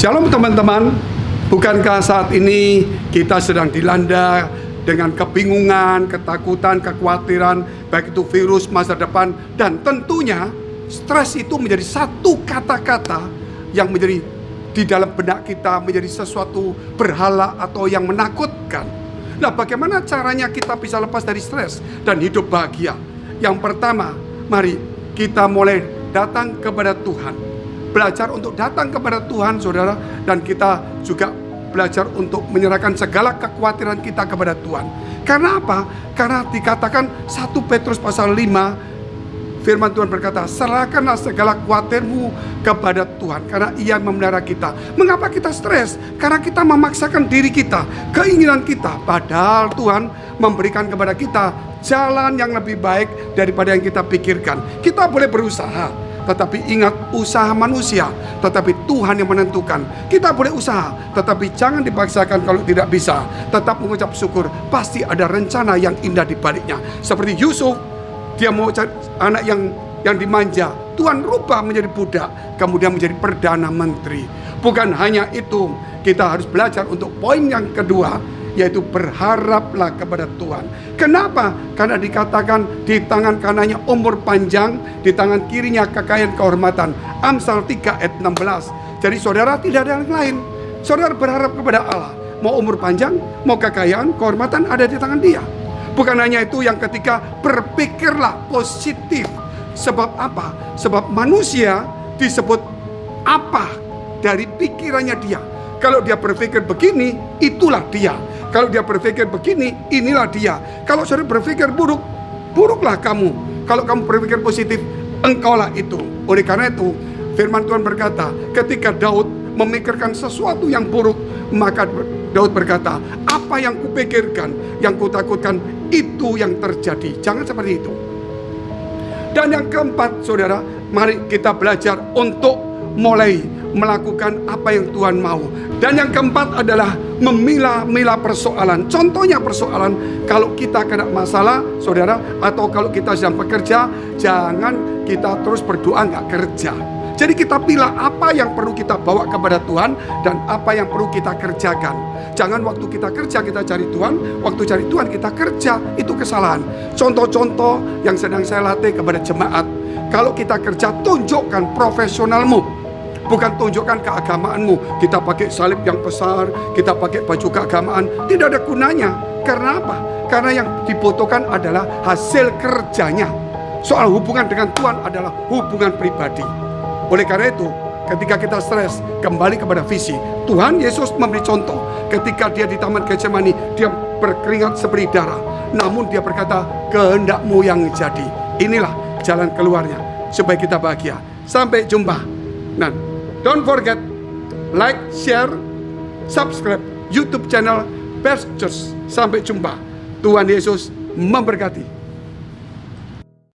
Shalom teman-teman, bukankah saat ini kita sedang dilanda dengan kebingungan, ketakutan, kekhawatiran, baik itu virus, masa depan, dan tentunya stres itu menjadi satu kata-kata yang menjadi di dalam benak kita menjadi sesuatu berhala atau yang menakutkan. Nah, bagaimana caranya kita bisa lepas dari stres dan hidup bahagia? Yang pertama, mari kita mulai datang kepada Tuhan. Belajar untuk datang kepada Tuhan, saudara, dan kita juga belajar untuk menyerahkan segala kekhawatiran kita kepada Tuhan. Karena apa? Karena dikatakan 1 Petrus pasal 5, firman Tuhan berkata, serahkanlah segala khawatirmu kepada Tuhan, karena Ia memelihara kita. Mengapa kita stres? Karena kita memaksakan diri kita, keinginan kita, padahal Tuhan memberikan kepada kita jalan yang lebih baik daripada yang kita pikirkan. Kita boleh berusaha, tetapi ingat, usaha manusia, tetapi Tuhan yang menentukan. Kita boleh usaha, tetapi jangan dipaksakan kalau tidak bisa. Tetap mengucap syukur, pasti ada rencana yang indah di baliknya. Seperti Yusuf, dia mau cari anak yang dimanja, Tuhan rubah menjadi budak, kemudian menjadi perdana menteri. Bukan hanya itu, kita harus belajar untuk poin yang kedua, yaitu berharaplah kepada Tuhan. Kenapa? Karena dikatakan di tangan kanannya umur panjang, di tangan kirinya kekayaan kehormatan. Amsal 3 ayat 16. Jadi saudara tidak ada yang lain. Saudara berharap kepada Allah. Mau umur panjang, mau kekayaan, kehormatan ada di tangan Dia. Bukan hanya itu, yang ketiga, berpikirlah positif. Sebab apa? Sebab manusia disebut apa dari pikirannya dia. Kalau dia berpikir begini, itulah dia. Kalau dia berpikir begini, inilah dia. Kalau saudara berpikir buruk, buruklah kamu. Kalau kamu berpikir positif, engkaulah itu. Oleh karena itu, firman Tuhan berkata, ketika Daud memikirkan sesuatu yang buruk, maka Daud berkata, apa yang kupikirkan, yang kutakutkan, itu yang terjadi. Jangan seperti itu. Dan yang keempat, saudara, mari kita belajar untuk mulai melakukan apa yang Tuhan mau. Dan yang keempat adalah memilah-milah persoalan. Contohnya persoalan, kalau kita kena masalah, saudara, atau kalau kita sedang bekerja, jangan kita terus berdoa nggak kerja. Jadi kita pilih apa yang perlu kita bawa kepada Tuhan dan apa yang perlu kita kerjakan. Jangan waktu kita kerja kita cari Tuhan, waktu cari Tuhan kita kerja, itu kesalahan. Contoh-contoh yang sedang saya latih kepada jemaat. Kalau kita kerja, tunjukkan profesionalmu. Bukan tunjukkan keagamaanmu. Kita pakai salib yang besar, kita pakai baju keagamaan, tidak ada gunanya. Karena apa? Karena yang dibutuhkan adalah hasil kerjanya. Soal hubungan dengan Tuhan adalah hubungan pribadi. Oleh karena itu, ketika kita stres, kembali kepada visi. Tuhan Yesus memberi contoh. Ketika dia di Taman Getsemani, dia berkeringat seperti darah. Namun dia berkata, kehendakmu yang jadi. Inilah jalan keluarnya, supaya kita bahagia. Sampai jumpa. Nah, don't forget, like, share, subscribe YouTube channel Best Church. Sampai jumpa. Tuhan Yesus memberkati.